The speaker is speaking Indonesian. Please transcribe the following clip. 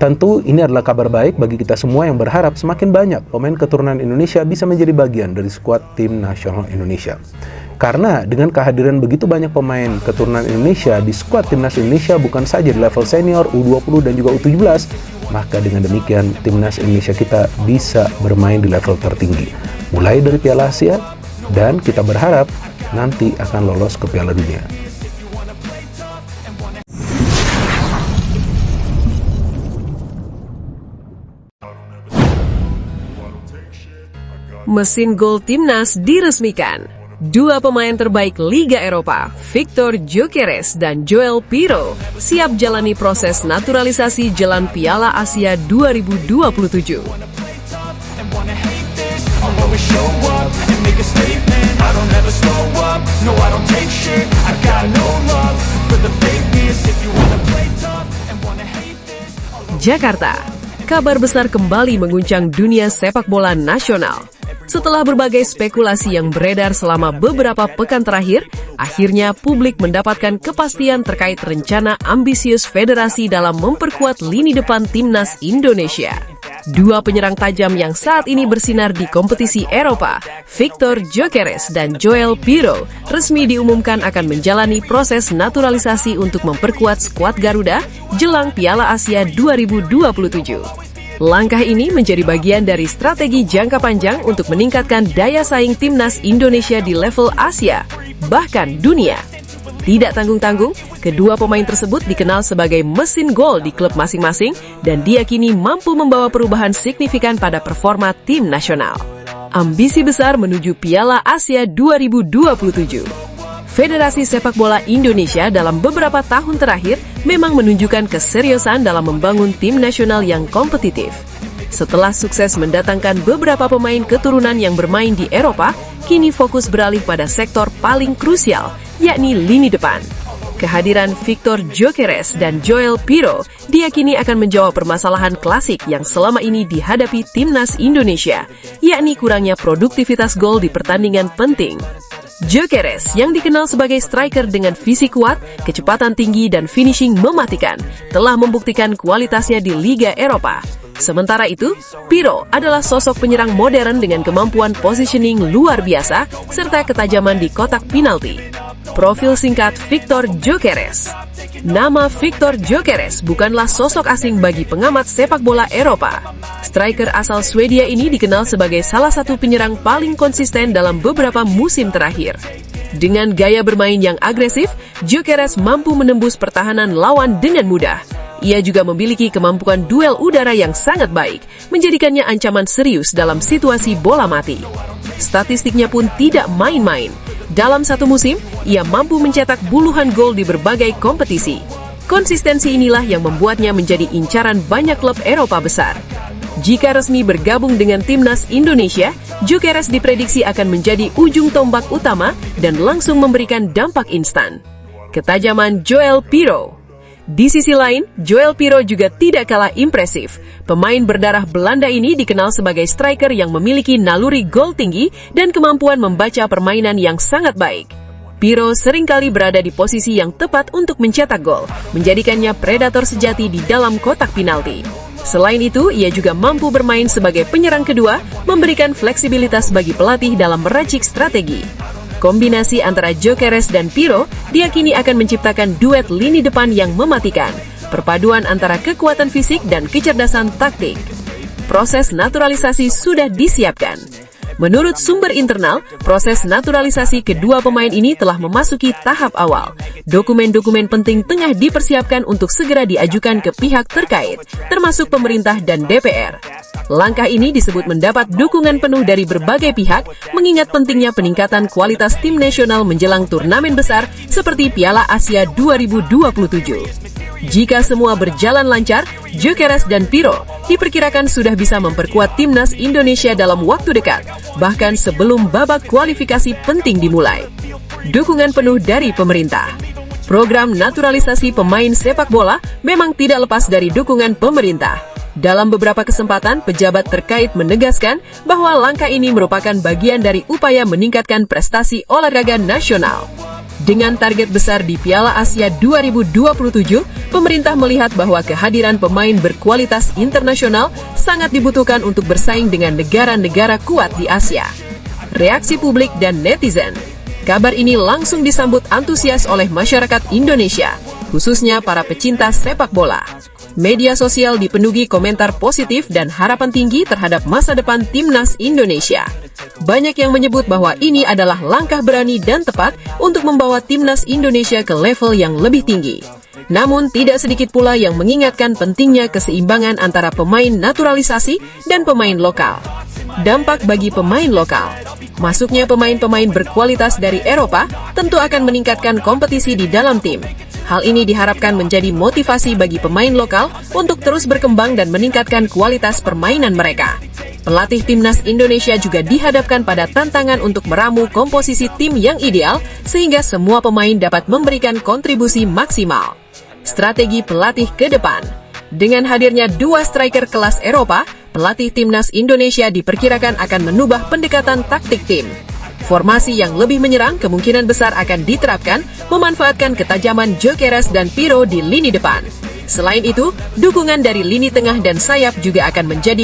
Tentu ini adalah kabar baik bagi kita semua yang berharap semakin banyak pemain keturunan Indonesia bisa menjadi bagian dari skuad tim nasional Indonesia. Karena dengan kehadiran begitu banyak pemain keturunan Indonesia di skuad timnas Indonesia bukan saja di level senior, U20 dan juga U17, maka dengan demikian timnas Indonesia kita bisa bermain di level tertinggi. Mulai dari Piala Asia dan kita berharap nanti akan lolos ke Piala Dunia. Mesin gol timnas diresmikan. Dua pemain terbaik Liga Eropa, Victor Gyökeres dan Joel Pirou, siap jalani proses naturalisasi jelang Piala Asia 2027. Jakarta, kabar besar kembali mengguncang dunia sepak bola nasional. Setelah berbagai spekulasi yang beredar selama beberapa pekan terakhir, akhirnya publik mendapatkan kepastian terkait rencana ambisius federasi dalam memperkuat lini depan timnas Indonesia. Dua penyerang tajam yang saat ini bersinar di kompetisi Eropa, Victor Gyökeres dan Joel Pirou, resmi diumumkan akan menjalani proses naturalisasi untuk memperkuat skuad Garuda jelang Piala Asia 2027. Langkah ini menjadi bagian dari strategi jangka panjang untuk meningkatkan daya saing timnas Indonesia di level Asia, bahkan dunia. Tidak tanggung-tanggung, kedua pemain tersebut dikenal sebagai mesin gol di klub masing-masing dan diyakini mampu membawa perubahan signifikan pada performa tim nasional. Ambisi besar menuju Piala Asia 2027. Federasi Sepak Bola Indonesia dalam beberapa tahun terakhir memang menunjukkan keseriusan dalam membangun tim nasional yang kompetitif. Setelah sukses mendatangkan beberapa pemain keturunan yang bermain di Eropa, kini fokus beralih pada sektor paling krusial, yakni lini depan. Kehadiran Victor Gyökeres dan Joel Pirou diyakini akan menjawab permasalahan klasik yang selama ini dihadapi timnas Indonesia, yakni kurangnya produktivitas gol di pertandingan penting. Gyökeres yang dikenal sebagai striker dengan fisik kuat, kecepatan tinggi dan finishing mematikan, telah membuktikan kualitasnya di Liga Eropa. Sementara itu, Pirou adalah sosok penyerang modern dengan kemampuan positioning luar biasa serta ketajaman di kotak penalti. Profil singkat Victor Gyökeres. Nama Victor Gyökeres bukanlah sosok asing bagi pengamat sepak bola Eropa. Striker asal Swedia ini dikenal sebagai salah satu penyerang paling konsisten dalam beberapa musim terakhir. Dengan gaya bermain yang agresif, Gyökeres mampu menembus pertahanan lawan dengan mudah. Ia juga memiliki kemampuan duel udara yang sangat baik, menjadikannya ancaman serius dalam situasi bola mati. Statistiknya pun tidak main-main. Dalam satu musim, ia mampu mencetak puluhan gol di berbagai kompetisi. Konsistensi inilah yang membuatnya menjadi incaran banyak klub Eropa besar. Jika resmi bergabung dengan timnas Indonesia, Gyökeres diprediksi akan menjadi ujung tombak utama dan langsung memberikan dampak instan. Ketajaman Joel Pirou. Di sisi lain, Joel Pirou juga tidak kalah impresif. Pemain berdarah Belanda ini dikenal sebagai striker yang memiliki naluri gol tinggi dan kemampuan membaca permainan yang sangat baik. Pirou seringkali berada di posisi yang tepat untuk mencetak gol, menjadikannya predator sejati di dalam kotak penalti. Selain itu, ia juga mampu bermain sebagai penyerang kedua, memberikan fleksibilitas bagi pelatih dalam meracik strategi. Kombinasi antara Gyökeres dan Pirou diyakini akan menciptakan duet lini depan yang mematikan, perpaduan antara kekuatan fisik dan kecerdasan taktik. Proses naturalisasi sudah disiapkan. Menurut sumber internal, proses naturalisasi kedua pemain ini telah memasuki tahap awal. Dokumen-dokumen penting tengah dipersiapkan untuk segera diajukan ke pihak terkait, termasuk pemerintah dan DPR. Langkah ini disebut mendapat dukungan penuh dari berbagai pihak, mengingat pentingnya peningkatan kualitas tim nasional menjelang turnamen besar seperti Piala Asia 2027. Jika semua berjalan lancar, Gyökeres dan Pirou diperkirakan sudah bisa memperkuat timnas Indonesia dalam waktu dekat, bahkan sebelum babak kualifikasi penting dimulai. Dukungan penuh dari pemerintah. Program naturalisasi pemain sepak bola memang tidak lepas dari dukungan pemerintah. Dalam beberapa kesempatan, pejabat terkait menegaskan bahwa langkah ini merupakan bagian dari upaya meningkatkan prestasi olahraga nasional. Dengan target besar di Piala Asia 2027, pemerintah melihat bahwa kehadiran pemain berkualitas internasional sangat dibutuhkan untuk bersaing dengan negara-negara kuat di Asia. Reaksi publik dan netizen. Kabar ini langsung disambut antusias oleh masyarakat Indonesia, khususnya para pecinta sepak bola. Media sosial dipenuhi komentar positif dan harapan tinggi terhadap masa depan timnas Indonesia. Banyak yang menyebut bahwa ini adalah langkah berani dan tepat untuk membawa timnas Indonesia ke level yang lebih tinggi. Namun, tidak sedikit pula yang mengingatkan pentingnya keseimbangan antara pemain naturalisasi dan pemain lokal. Dampak bagi pemain lokal. Masuknya pemain-pemain berkualitas dari Eropa tentu akan meningkatkan kompetisi di dalam tim. Hal ini diharapkan menjadi motivasi bagi pemain lokal untuk terus berkembang dan meningkatkan kualitas permainan mereka. Pelatih timnas Indonesia juga dihadapkan pada tantangan untuk meramu komposisi tim yang ideal sehingga semua pemain dapat memberikan kontribusi maksimal. Strategi pelatih ke depan. Dengan hadirnya dua striker kelas Eropa, pelatih timnas Indonesia diperkirakan akan mengubah pendekatan taktik tim. Formasi yang lebih menyerang kemungkinan besar akan diterapkan, memanfaatkan ketajaman Gyökeres dan Pirlo di lini depan. Selain itu, dukungan dari lini tengah dan sayap juga akan menjadi